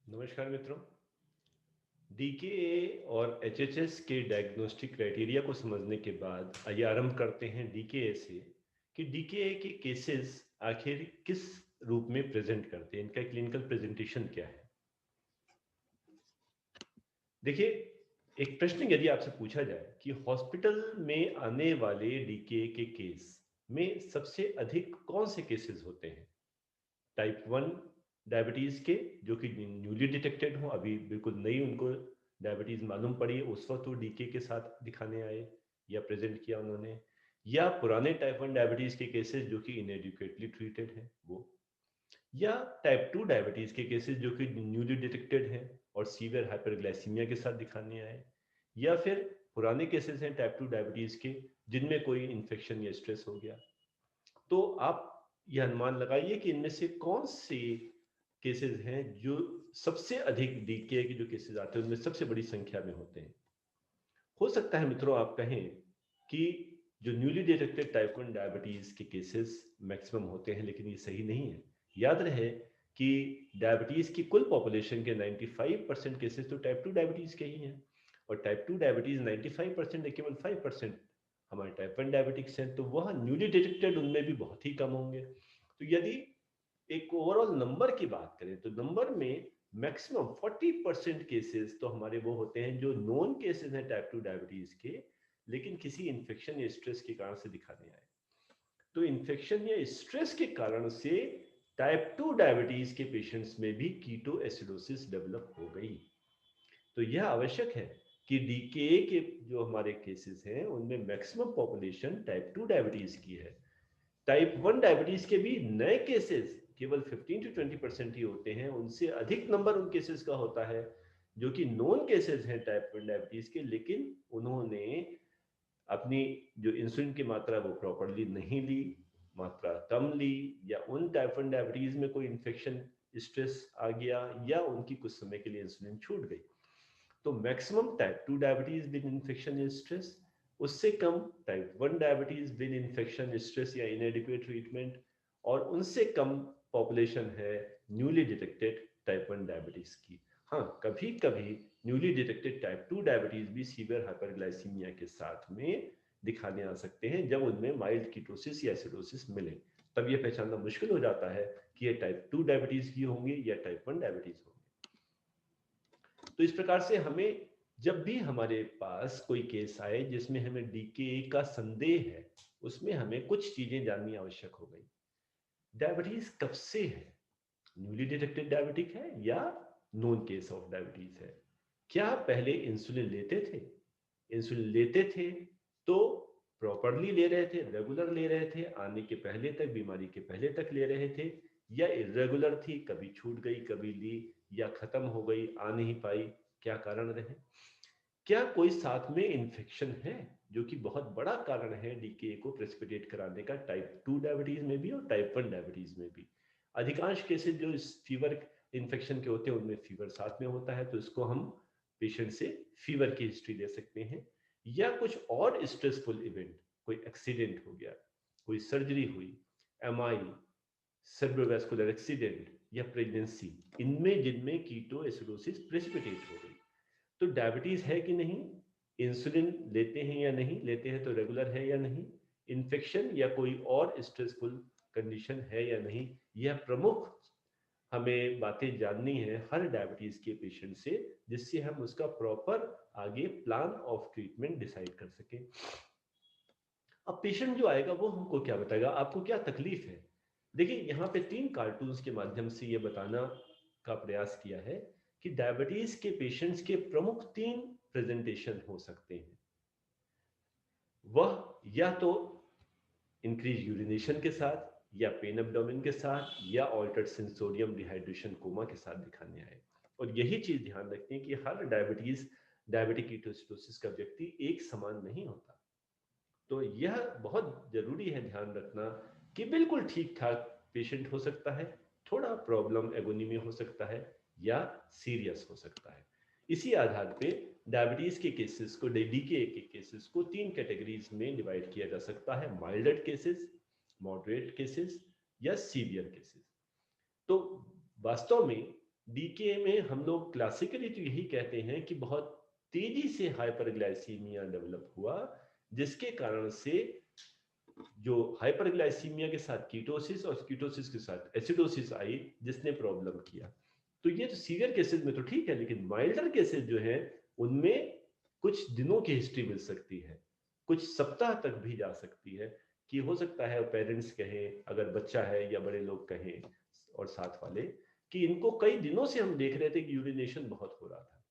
नमस्कार मित्रों। डीकेए और एचएचएस के डायग्नोस्टिक क्राइटेरिया को समझने के बाद आइए आरंभ करते हैं डीकेए से कि डीकेए के केसेस आखिर किस रूप में प्रेजेंट करते हैं, इनका क्लिनिकल प्रेजेंटेशन क्या है। देखिए, एक प्रश्न यदि आपसे पूछा जाए कि हॉस्पिटल में आने वाले डीकेए के केस में सबसे अधिक कौन से केसेस होते हैं, टाइप 1 डायबिटीज़ के जो कि न्यूली डिटेक्टेड हो, अभी बिल्कुल नई उनको डायबिटीज़ मालूम पड़ी, उस वक्त वो डीके के साथ दिखाने आए या प्रेजेंट किया उन्होंने, या पुराने टाइप 1 डायबिटीज़ के केसेस जो कि इनएडिक्वेटली ट्रीटेड हैं वो, या टाइप 2 डायबिटीज़ के केसेस जो कि न्यूली डिटेक्टेड हैं और सीवियर हाइपरग्लाइसीमिया के साथ दिखाने आए, या फिर पुराने केसेस हैं टाइप 2 डायबिटीज़ के जिनमें कोई इन्फेक्शन या स्ट्रेस हो गया। तो आप यह अनुमान लगाइए कि इनमें से कौन से केसेस हैं जो सबसे अधिक डीके के जो केसेस आते हैं उनमें सबसे बड़ी संख्या में होते हैं। हो सकता है मित्रों आप कहें कि जो न्यूली डिटेक्टेड टाइप 1 डायबिटीज के केसेस मैक्सिमम होते हैं, लेकिन ये सही नहीं है। याद रहे कि डायबिटीज की कुल पॉपुलेशन के 95% केसेस तो टाइप 2 डायबिटीज के ही हैं, और टाइप 2 डायबिटीज 95% है, केवल 5% हमारे टाइप 1 डायबिटिक्स हैं, तो वह न्यूली डिटेक्टेड उनमें भी बहुत ही कम होंगे। तो यदि एक ओवरऑल नंबर की बात करें तो नंबर में मैक्सिमम 40% केसेस तो हमारे वो होते हैं जो नॉन केसेस हैं टाइप 2 डायबिटीज के, लेकिन किसी इन्फेक्शन या स्ट्रेस के कारण से दिखाने आए। तो इन्फेक्शन या स्ट्रेस के कारण से टाइप 2 डायबिटीज के पेशेंट्स में भी कीटो एसिडोसिस डेवलप हो गई। तो यह आवश्यक है कि डीकेए के जो हमारे केसेस हैं उनमें मैक्सिमम पॉपुलेशन टाइप 2 डायबिटीज की है। टाइप 1 डायबिटीज के भी नए केसेस केवल 15 to 20% ही होते हैं, उनसे अधिक नंबर उन केसेस का होता है जो कि नॉन केसेस हैं टाइप 1 डायबिटीज के, लेकिन उन्होंने अपनी जो इंसुलिन की मात्रा वो प्रॉपरली नहीं ली, मात्रा कम ली, या उन टाइप 1 डायबिटीज में कोई इन्फेक्शन स्ट्रेस आ गया, या उनकी कुछ समय के लिए इंसुलिन छूट गई। तो maximum type 2 diabetes with infection या स्ट्रेस, उससे कम type 1 diabetes with infection stress या इनएडिक्वेट ट्रीटमेंट, और उनसे कम पॉपुलेशन है न्यूली डिटेक्टेड टाइप 1 डायबिटीज की। हाँ, कभी कभी न्यूली डिटेक्टेड टाइप 2 डायबिटीज भी सीवियर हाइपरग्लाइसीमिया के साथ में दिखाने आ सकते हैं जब उनमें माइल्ड कीटोसिस या एसिडोसिस मिले। तब यह पहचानना मुश्किल हो जाता है कि ये टाइप 2 डायबिटीज की होंगे या टाइप 1 डायबिटीज होंगे। तो इस प्रकार से हमें जब भी हमारे पास कोई केस आए जिसमें हमें डीके का संदेह है, उसमें हमें कुछ चीजें जाननी आवश्यक हो गई। डायबिटीज कब से है, न्यूली डिटेक्टेड डायबिटिक है या नोन केस ऑफ डायबिटीज है। क्या पहले इंसुलिन लेते थे, इंसुलिन लेते थे तो प्रॉपरली ले रहे थे, रेगुलर ले रहे थे, आने के पहले तक, बीमारी के पहले तक ले रहे थे, या इरेगुलर थी, कभी छूट गई, कभी ली, या खत्म हो गई, आ नहीं पाई, क्या कारण रहे। क्या कोई साथ में इन्फेक्शन है जो कि बहुत बड़ा कारण है डीके को प्रेसिपिटेट कराने का, टाइप 2 डायबिटीज में भी और टाइप 1 डायबिटीज में भी। अधिकांश केसेस जो इस फीवर इन्फेक्शन के होते हैं उनमें फीवर साथ में होता है, तो इसको हम पेशेंट से फीवर की हिस्ट्री ले सकते हैं। या कुछ और स्ट्रेसफुल इवेंट, कोई एक्सीडेंट हो गया, कोई सर्जरी हुई, एमआई, सेरेब्रोवास्कुलर एक्सीडेंट, या प्रेगनेंसी, इनमें जिनमें कीटो एसिडोसिस प्रेसिपिटेट हो गई। तो डायबिटीज है कि नहीं, इंसुलिन लेते हैं या नहीं लेते हैं, तो रेगुलर है या नहीं, इन्फेक्शन या कोई और स्ट्रेसफुल कंडीशन है या नहीं, यह प्रमुख हमें बातें जाननी है हर डायबिटीज के पेशेंट से, जिससे हम उसका प्रॉपर आगे प्लान ऑफ ट्रीटमेंट डिसाइड कर सकें। अब पेशेंट जो आएगा वो हमको क्या बताएगा, आपको क्या तकलीफ है। देखिए, यहाँ पे 3 कार्टून्स के माध्यम से ये बताना का प्रयास किया है कि डायबिटीज के पेशेंट्स के प्रमुख 3 प्रेजेंटेशन हो सकते हैं। वह या तो इंक्रीज यूरिनेशन के साथ, या पेन एब्डोमेन के साथ, या ऑल्टर्ड सेंसोरियम डिहाइड्रेशन कोमा के साथ दिखाने आए। और यही चीज ध्यान रखते हैं कि हर डायबिटिक कीटोसिडोसिस का व्यक्ति एक समान नहीं होता। तो यह बहुत जरूरी है ध्यान रखना कि बिल्कुल ठीक ठाक पेशेंट हो सकता है, थोड़ा प्रॉब्लम एगोनी में हो सकता है, या सीरियस हो सकता है। इसी आधार पे डायबिटीज के केसेस को, डीके के केसेस को 3 कैटेगरीज में डिवाइड किया जा सकता है: माइल्ड केसेस, मॉडरेट केसेस, या सीवियर केसेस। तो वास्तव में डीके में हम लोग क्लासिकली तो यही कहते हैं कि बहुत तेजी से हाइपरग्लाइसीमिया डेवलप हुआ, जिसके कारण से जो हाइपरग्लाइसीमिया के साथ कीटोसिस और कीटोसिस के साथ एसिडोसिस आई, जिसने प्रॉब्लम किया। तो ये तो सीवियर केसेस में तो ठीक है, लेकिन माइल्डर केसेस जो हैं उनमें कुछ दिनों की हिस्ट्री मिल सकती है, कुछ सप्ताह तक भी जा सकती है। कि हो सकता है पेरेंट्स कहें, अगर बच्चा है या बड़े लोग कहें और साथ वाले, कि इनको कई दिनों से हम देख रहे थे कि यूरिनेशन बहुत हो रहा था,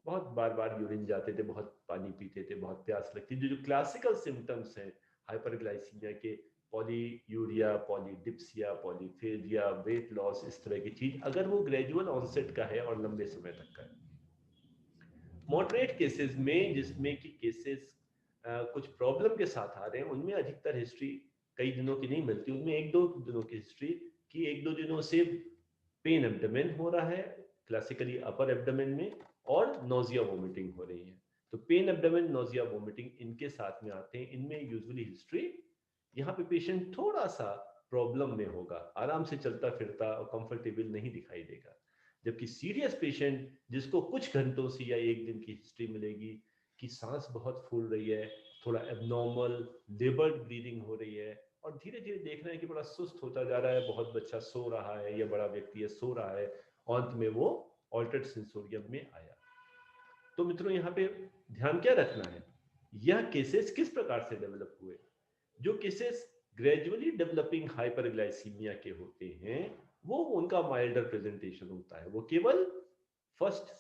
बहुत बार बार यूरिन जाते थे, बहुत पानी पीते थे, बहुत प्यास लगती, जो जो क्लासिकल सिम्टम्स हैं हाइपरग्लाइसीमिया के, polyuria, polydipsia, polyphagia, weight loss, इस तरह की चीज, अगर वो ग्रेजुअल ऑनसेट का है और लंबे समय तक का है। मॉडरेट केसेस में, जिसमें कि केसेस कुछ प्रॉब्लम के साथ आ रहे हैं, उनमें अधिकतर हिस्ट्री कई दिनों की नहीं मिलती, उनमें एक दो दिनों की हिस्ट्री, कि एक दो दिनों से पेन एब्डोमेन हो रहा है, क्लासिकली अपर एब्डोमेन में, और नोजिया वोमिटिंग हो रही है। तो पेन एब्डोमेन, नोजिया वोमिटिंग इनके साथ में आते हैं। इनमें यूजुअली हिस्ट्री, यहाँ पे पेशेंट थोड़ा सा प्रॉब्लम में होगा, आराम से चलता फिरता और कंफर्टेबल नहीं दिखाई देगा। जबकि सीरियस पेशेंट, जिसको कुछ घंटों से या एक दिन की हिस्ट्री मिलेगी कि सांस बहुत फूल रही है, थोड़ा एबनॉर्मल लेबर्ड ब्रीदिंग हो रही है, और धीरे धीरे देख रहे हैं कि बड़ा सुस्त होता जा रहा है, बहुत बच्चा सो रहा है या बड़ा व्यक्ति है सो रहा है, अंत में वो ऑल्टर्ड सेंसोरियम में आया। तो मित्रों, यहाँ पे ध्यान क्या रखना है, यह केसेस किस प्रकार से डेवलप हुए। जो केसेस ग्रेजुअली डेवलपिंग हाइपरग्लाइसीमिया के होते हैं, वो उनका माइल्डर प्रेजेंटेशन होता है, वो केवल फर्स्ट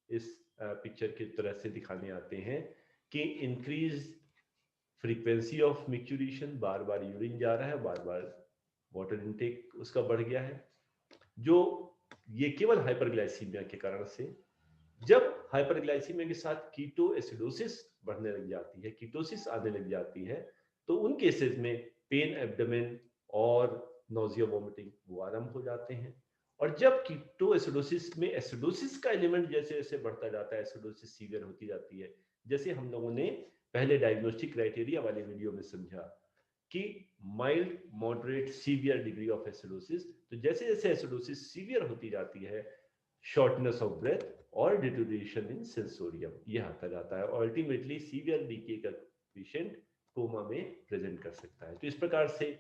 इस पिक्चर की तरह से दिखाने आते हैं कि increase frequency of micturition, bar bar urine जा रहा है, बार बार वाटर इनटेक उसका बढ़ गया है, जो ये केवल हाइपरग्लाइसीमिया के कारण से। जब हाइपरग्लाइसीमिया के साथ कीटो एसिडोसिस बढ़ने लग जाती है, कीटोसिस आने लग जाती है, तो उन केसेस में पेन एब्डोमेन और नोजिया वोमिटिंग वो आरंभ हो जाते हैं। और जब कीटो एसिडोसिस में एसिडोसिस का एलिमेंट जैसे जैसे बढ़ता जाता है, एसिडोसिस सीवियर होती जाती है, जैसे हम लोगों ने पहले डायग्नोस्टिक क्राइटेरिया वाले वीडियो में समझा कि mild, moderate, severe degree of acidosis, तो जैसे जैसे एसिडोसिस सीवियर होती जाती है, शॉर्टनेस ऑफ ब्रेथ और डिटोरिएशन इन सेंसोरियम यह आता जाता है, और अल्टीमेटली सीवियर डीके का पेशेंट कोमा में प्रेजेंट कर सकता है। तो इस प्रकार से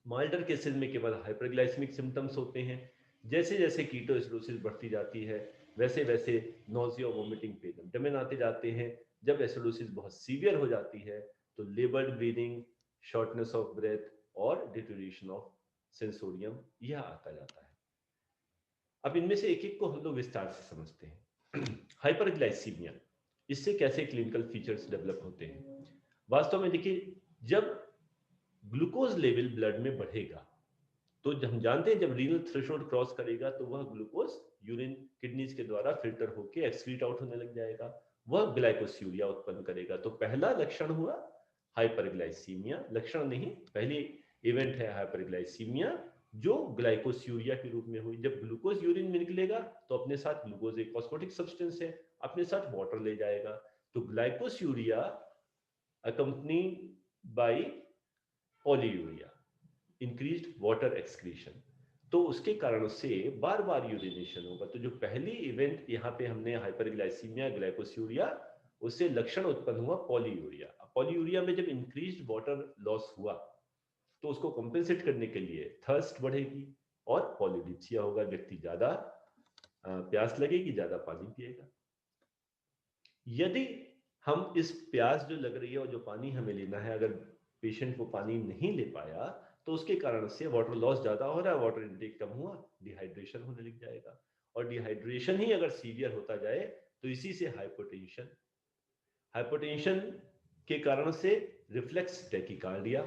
माइल्डर केसेस में केवल हाइपरग्लाइसेमिक सिम्टम्स होते हैं, जैसे जैसे कीटोएसिडोसिस बढ़ती जाती है, वैसे वैसे नोजिया, वोमिटिंग, पेन एब्डोमेन आते जाते हैं। जब एसिडोसिस बहुत सीवियर हो जाती है, तो laboured breathing, shortness of breath और डिटोरिएशन ऑफ सेंसोरियम यह आता जाता है। अब इनमें से एक एक को हम लोग विस्तार से समझते हैं। हाइपरग्लाइसीमिया, इससे कैसे क्लिनिकल फीचर्स डेवलप होते हैं। वास्तव में देखिए, जब ग्लूकोज लेवल ब्लड में बढ़ेगा, तो हम जानते हैं जब रीनल थ्रेशोल्ड क्रॉस करेगा तो वह ग्लूकोज यूरिन किडनीज के द्वारा फिल्टर होकर एक्सक्रीट आउट होने लग जाएगा, वह ग्लाइकोस्यूरिया उत्पन्न करेगा। तो पहला लक्षण हुआ हाइपरग्लाइसीमिया, लक्षण नहीं, पहली इवेंट है हाइपरग्लाइसीमिया, जो ग्लाइकोस्यूरिया के रूप में हुई। जब ग्लूकोज यूरिन में निकलेगा तो अपने साथ, ग्लूकोज एक ऑस्मोटिक सब्सटेंस है, अपने साथ वाटर ले जाएगा, तो ग्लाइकोस्यूरिया accompanied by polyuria, increased water excretion। तो उसके कारण से बार बार यूरिनेशन होगा। तो जो पहली इवेंट यहाँ पे हमने हाइपरग्लाइसीमिया, ग्लाइकोस्यूरिया, उससे लक्षण उत्पन्न हुआ पॉलीयूरिया। पॉलीयूरिया में जब इंक्रीज्ड वाटर लॉस हुआ, तो उसको कंपेंसेट करने के लिए थर्स्ट बढ़ेगी और पॉलीडिप्सिया होगा, व्यक्ति ज्यादा प्यास लगेगी, ज्यादा पानी पिएगा। यदि हम इस प्यास जो लग रही है और जो पानी हमें लेना है, अगर पेशेंट वो पानी नहीं ले पाया, तो उसके कारण से वाटर लॉस ज्यादा हो रहा है, वाटर इनटेक कम हुआ, डिहाइड्रेशन होने लग जाएगा। और डिहाइड्रेशन ही अगर सीवियर होता जाए तो इसी से हाइपोटेंशन, हाइपोटेंशन के कारण से रिफ्लेक्स टैकिकार्डिया,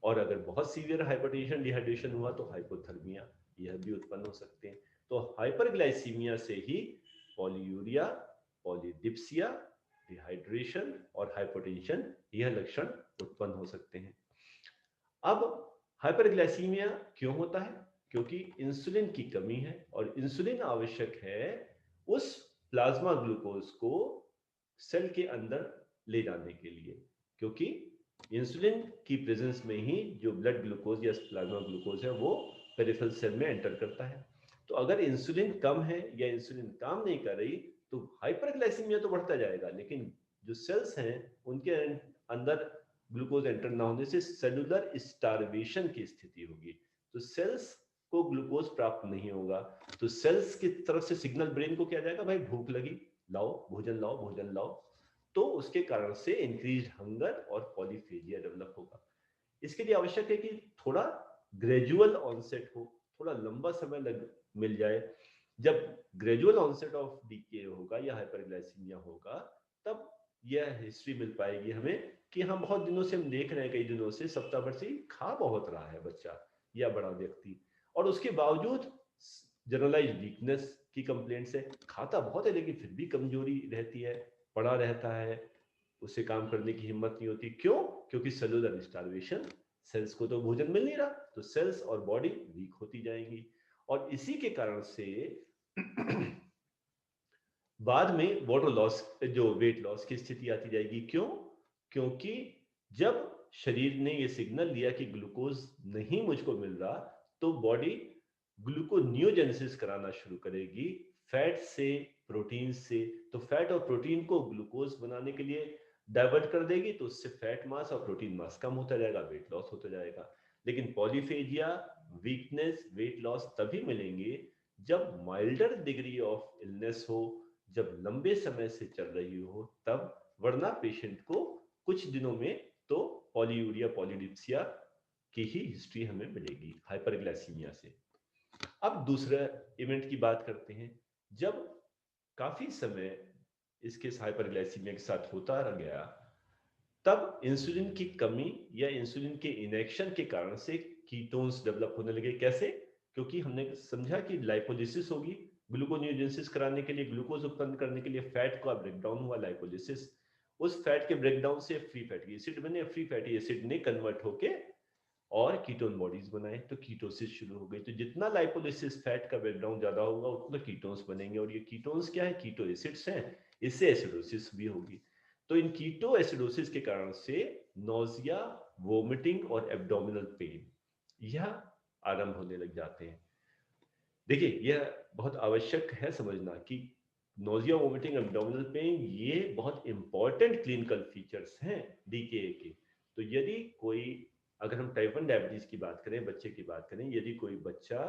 और अगर बहुत सीवियर हाइपरटेंशन, डिहाइड्रेशन हुआ तो हाइपोथर्मिया, यह भी उत्पन्न हो सकते हैं। तो हाइपरग्लाइसीमिया से ही पॉलीयूरिया, पॉलीडिप्सिया, डिहाइड्रेशन और हाइपोटेंशन यह लक्षण उत्पन्न हो सकते हैं। अब हाइपरग्लाइसीमिया क्यों होता है? क्योंकि इंसुलिन की कमी है, और इंसुलिन आवश्यक है उस प्लाज्मा ग्लूकोज को सेल के अंदर ले जाने के लिए, क्योंकि इंसुलिन की प्रेजेंस में ही जो ब्लड ग्लूकोज या प्लाज्मा ग्लूकोज है वो पेरिफेरल सेल में एंटर करता है। तो अगर इंसुलिन कम है या इंसुलिन काम नहीं कर रही तो हाइपरग्लाइसीमिया तो बढ़ता जाएगा, लेकिन जो सेल्स हैं उनके अंदर ग्लूकोज एंटर ना होने से सेलुलर स्टारवेशन की स्थिति होगी। तो सेल्स को ग्लूकोज प्राप्त नहीं होगा, तो सेल्स की तरफ से सिग्नल ब्रेन को क्या जाएगा, भाई भूख लगी, लाओ भोजन लाओ भोजन लाओ। तो उसके कारण से इंक्रीज हंगर और पॉलीफेजिया डेवलप होगा। इसके लिए आवश्यक है कि थोड़ा ग्रेजुअल ऑनसेट हो, थोड़ा लंबा समय लग मिल जाए। जब ग्रेजुअल ऑनसेट ऑफ डीके होगा या हाइपरग्लाइसीमिया होगा, तब यह हिस्ट्री मिल पाएगी हमें कि हम बहुत दिनों से हम देख रहे हैं, कई दिनों से सप्ताह भर से खा बहुत रहा है बच्चा या बड़ा व्यक्ति, और उसके बावजूद जनरलाइज वीकनेस की कंप्लेंट्स है, खाता बहुत है लेकिन फिर भी कमजोरी रहती है, पड़ा रहता है, उससे काम करने की हिम्मत नहीं होती। क्यों? क्योंकि सेलुलर स्टारवेशन, सेल्स को तो भोजन मिल नहीं रहा, तो सेल्स और बॉडी वीक होती जाएंगी। और इसी के कारण से बाद में वाटर लॉस, जो वेट लॉस की स्थिति आती जाएगी। क्यों? क्योंकि जब शरीर ने ये सिग्नल दिया कि ग्लूकोज नहीं मुझको मिल रहा, तो बॉडी ग्लूकोनियोजेनेसिस कराना शुरू करेगी, फैट से प्रोटीन से। तो फैट और प्रोटीन को ग्लूकोज बनाने के लिए डाइवर्ट कर देगी, तो उससे फैट मास और प्रोटीन मास कम होता जाएगा, वेट लॉस होता जाएगा। लेकिन पॉलीफेजिया, वीकनेस, वेट लॉस तभी मिलेंगे जब माइल्डर डिग्री ऑफ इलनेस हो, जब लंबे समय से चल रही हो तब, वरना पेशेंट को कुछ दिनों में तो पॉलीयूरिया पॉलीडिप्सिया की ही हिस्ट्री हमें मिलेगी हाइपरग्लाइसीमिया से। अब दूसरा इवेंट की बात करते हैं। जब काफी समय इसके हाइपरग्लाइसीमिया के साथ होता रह गया, तब इंसुलिन की कमी या इंसुलिन के इनेक्शन के कारण से कीटोन्स डेवलप होने लगे। कैसे? क्योंकि हमने समझा कि लाइपोलिसिस होगी, ग्लूकोनियोजेनेसिस कराने के लिए, ग्लूकोज उत्पन्न करने के लिए फैट का ब्रेकडाउन हुआ, लाइपोलिसिस। उस फैट के ब्रेकडाउन से फ्री फैटी एसिड बने, फ्री फैटी एसिड ने कन्वर्ट होके और कीटोन बॉडीज बनाए, तो कीटोसिस शुरू हो गई। तो जितना लाइपोलिसिस फैट का ब्रेकडाउन ज्यादा होगा उतना कीटोन्स बनेंगे, और ये कीटोन्स क्या है? कीटो एसिड्स हैं। इससे एसिडोसिस भी होगी। तो इन कीटो एसिडोसिस के कारण से नोजिया, वोमिटिंग और एब्डोमिनल पेन यह आरंभ होने लग जाते हैं। देखिए, यह बहुत आवश्यक है समझना कि नोजिया, वोमिटिंग, एब्डोमिनल पेन ये बहुत इंपॉर्टेंट क्लिनिकल फीचर्स हैं डीकेए के। तो यदि कोई, अगर हम टाइप 1 डायबिटीज की बात करें, बच्चे की बात करें, यदि कोई बच्चा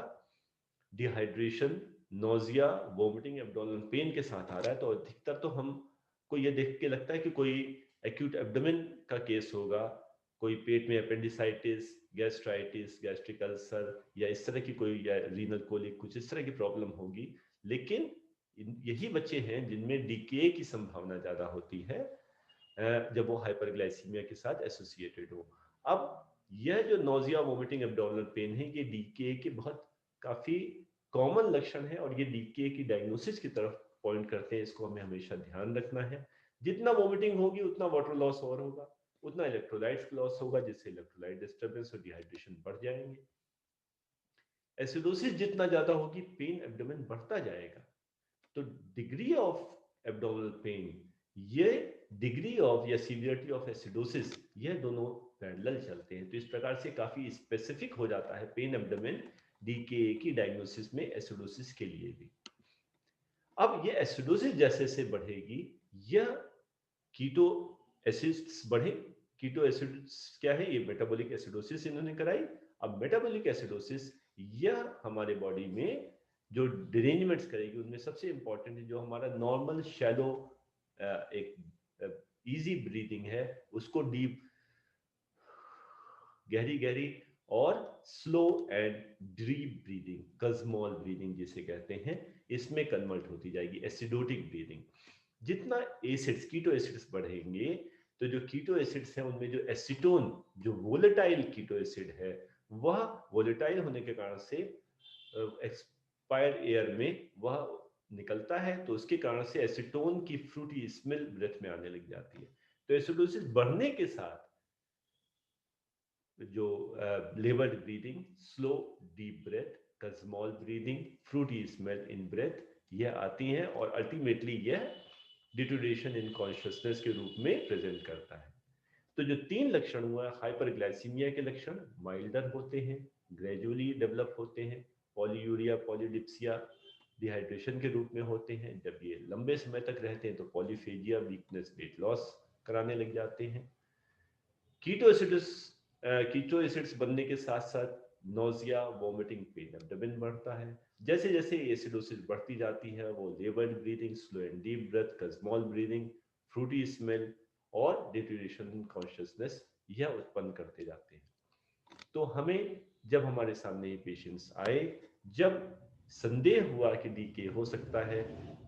dehydration, nausea, vomiting, abdominal pain के साथ आ रहा है, तो अधिकतर तो हमको ये देख के लगता है कि कोई एक्यूट एब्डोमेन का केस होगा, कोई पेट में अपेंडिसाइटिस, गैस्ट्राइटिस, गैस्ट्रिक अल्सर या इस तरह की कोई, या रीनल कोलिक, कुछ इस तरह की प्रॉब्लम होगी। लेकिन यही बच्चे हैं जिनमें डीके की संभावना ज्यादा होती है जब वो हाइपरग्लाइसीमिया के साथ एसोसिएटेड हो। अब यह जो नोजिया, वोमिटिंग, एब्डोमिनल पेन है, ये डीके के बहुत काफी कॉमन लक्षण है, और ये डीके की डायग्नोसिस की तरफ पॉइंट करते हैं। इसको हमें हमेशा ध्यान रखना है। जितना वोमिटिंग होगी उतना वाटर लॉस और होगा, उतना इलेक्ट्रोलाइट्स लॉस होगा, जिससे इलेक्ट्रोलाइट डिस्टर्बेंस और डिहाइड्रेशन बढ़ जाएंगे। एसिडोसिस जितना ज्यादा होगी, पेन एब्डोमेन बढ़ता जाएगा। तो डिग्री ऑफ एब्डोमिनल पेन, ये डिग्री ऑफ या सीवियरिटी ऑफ एसिडोसिस, ये दोनों पैरेलल चलते हैं। तो इस प्रकार से काफी स्पेसिफिक हो जाता है पेन एब्डोमेन डीके की डायग्नोसिस में एसिडोसिस के लिए भी। अब ये एसिडोसिस जैसे से बढ़ेगी, यह कीटो एसिड्स बढ़े। कीटो एसिड्स क्या है? ये मेटाबॉलिक एसिडोसिस इन्होंने कराई। अब मेटाबॉलिक एसिडोसिस यह हमारे बॉडी में जो डिरेंजमेंट्स करेगी, उनमें सबसे इंपॉर्टेंट है जो हमारा नॉर्मल शैलो एक इजी ब्रीदिंग है, उसको डीप, गहरी गहरी और slow and deep breathing, Kussmaul breathing जिसे कहते हैं, इसमें कन्वर्ट होती जाएगी एसिडोटिक ब्रीदिंग। जितना एसिड्स, कीटो एसिड्स बढ़ेंगे, तो जो कीटो एसिड्स हैं उनमें जो एसीटोन, जो वोलेटाइल कीटो एसिड है, वह वोलेटाइल होने के कारण से एक्सपायर्ड एयर में वह निकलता है, तो उसके कारण से एसीटोन की फ्रूटी स्मेल ब्रेथ में आने लग जाती है। तो एसिडोसिस बढ़ने के साथ जो laboured breathing, slow deep breath, small breathing, fruity smell in breath, यह आती हैं, और अल्टीमेटली यह डिटोरेशन इन कॉन्शियसनेस के रूप में प्रेजेंट करता है। तो जो तीन लक्षण हुआ हाइपरग्लाइसीमिया के लक्षण, माइल्डर होते हैं, ग्रेजुअली डेवलप होते हैं, पॉलीयूरिया, पॉलीडिप्सिया डिहाइड्रेशन के रूप में होते हैं। जब ये लंबे समय तक रहते हैं तो पॉलीफेजिया, वीकनेस, वेट लॉस कराने लग जाते हैं। कीटो एसिड्स बनने के साथ साथ नोजिया, वोमिटिंग, पेन, एब्डोमेन बढ़ता है। जैसे जैसे एसिडोसिस बढ़ती जाती है वो laboured breathing, slow and deep breath, Kussmaul breathing, fruity smell और डिटेरियोरेशन इन कॉन्शियसनेस यह उत्पन्न करते जाते हैं। तो हमें जब हमारे सामने ये पेशेंट्स आए, जब संदेह हुआ कि डीके हो सकता है,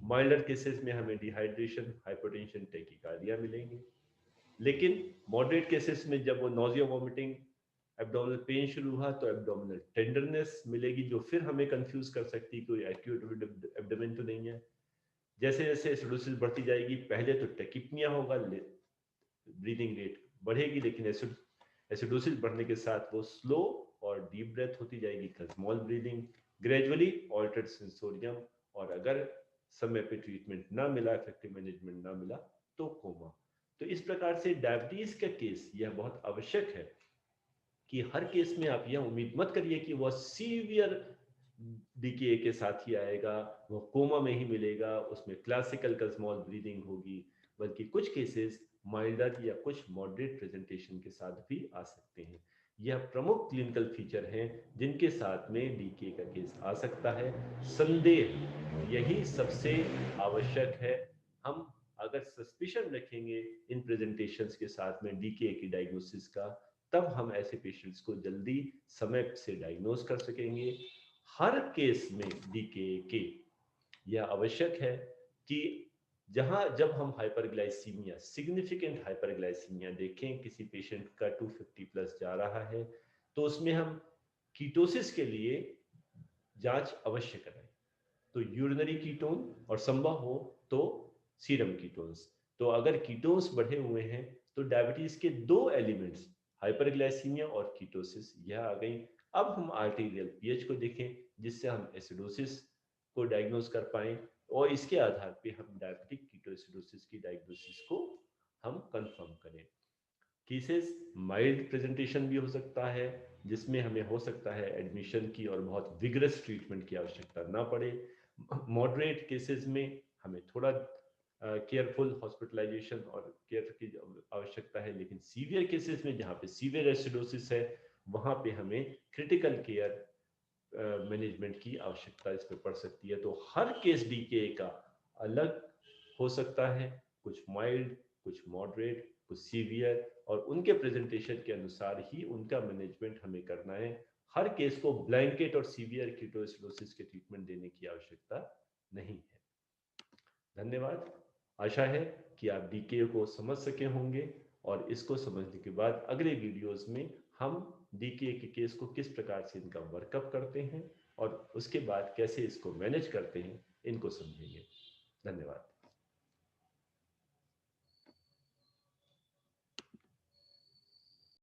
माइल्डर केसेस में हमें डिहाइड्रेशन, हाइपोटेंशन, टैकीकार्डिया मिलेंगे। लेकिन मॉडरेट केसेस में जब वो नोजिया, वॉमिटिंग, एब्डोमिनल पेन शुरू हुआ तो एब्डोमिनल टेंडरनेस मिलेगी, जो फिर हमें कंफ्यूज कर सकती है कोई एक्यूट एब्डोमेन तो नहीं है। जैसे जैसे एसिडोसिस बढ़ती जाएगी, पहले तो टेकिपनिया होगा, ब्रीदिंग रेट बढ़ेगी, लेकिन एसिडोसिस बढ़ने के साथ वो स्लो और डीप ब्रेथ होती जाएगी, small breathing, gradually altered sensorium, और अगर समय पे ट्रीटमेंट ना मिला, इफेक्टिव मैनेजमेंट ना मिला तो कोमा। तो इस प्रकार से डायबिटीज का केस यह बहुत आवश्यक है कि हर केस में आप यह उम्मीद मत करिए कि वह सीवियर डीके के साथ ही आएगा, वो कोमा में ही मिलेगा, उसमें क्लासिकल का स्मॉल ब्रीदिंग होगी, बल्कि कुछ केसेस माइल्डर या कुछ मॉडरेट प्रेजेंटेशन के साथ भी आ सकते हैं। यह प्रमुख क्लिनिकल फीचर हैं जिनके साथ में डीके का केस आ सकता है। संदेह यही सबसे आवश्यक है। हम अगर सस्पिशन रखेंगे इन प्रेजेंटेशंस के साथ में डीके की डायग्नोसिस का, तब हम ऐसे पेशेंट्स को जल्दी समय से डायग्नोज कर सकेंगे। हर केस में डीके यह आवश्यक है कि जब हम हाइपरग्लाइसीमिया, सिग्निफिकेंट हाइपरग्लाइसीमिया देखें, किसी पेशेंट का 250 प्लस जा रहा है, तो उसमें हम कीटोसिस के लिए जांच अवश्य कराएं। तो यूरिनरी कीटोन और संभव हो तो सीरम कीटोन्स। तो अगर कीटोन्स बढ़े हुए हैं तो डायबिटीज के दो एलिमेंट्स, हाइपरग्लाइसीमिया और कीटोसिस, यह आ गई। अब हम आर्टेरियल पीएच को देखें, जिससे हम एसिडोसिस को डायग्नोज कर पाएं, और इसके आधार पे हम डायबिटिक कीटोएसिडोसिस की डायग्नोसिस को हम कंफर्म करें। केसेस माइल्ड प्रेजेंटेशन भी हो सकता है, जिसमें हमें हो सकता है एडमिशन की और बहुत विगरस ट्रीटमेंट की आवश्यकता ना पड़े। मॉडरेट केसेस में हमें थोड़ा केयरफुल हॉस्पिटलाइजेशन और केयर की आवश्यकता है, लेकिन सीवियर केसेस में जहाँ पे सीवियर एसिडोसिस है, वहाँ पे हमें क्रिटिकल केयर मैनेजमेंट की आवश्यकता इस पे पड़ सकती है। तो हर केस डीके का अलग हो सकता है, कुछ माइल्ड, कुछ मॉडरेट, कुछ सीवियर, और उनके प्रेजेंटेशन के अनुसार ही उनका मैनेजमेंट हमें करना है। हर केस को ब्लैंकेट और सीवियर कीटोएसिडोसिस के ट्रीटमेंट देने की आवश्यकता नहीं है। धन्यवाद। आशा है कि आप डीके को समझ सके होंगे, और इसको समझने के बाद अगले वीडियोस में हम डीके के केस को किस प्रकार से इनका वर्कअप करते हैं और उसके बाद कैसे इसको मैनेज करते हैं, इनको समझेंगे।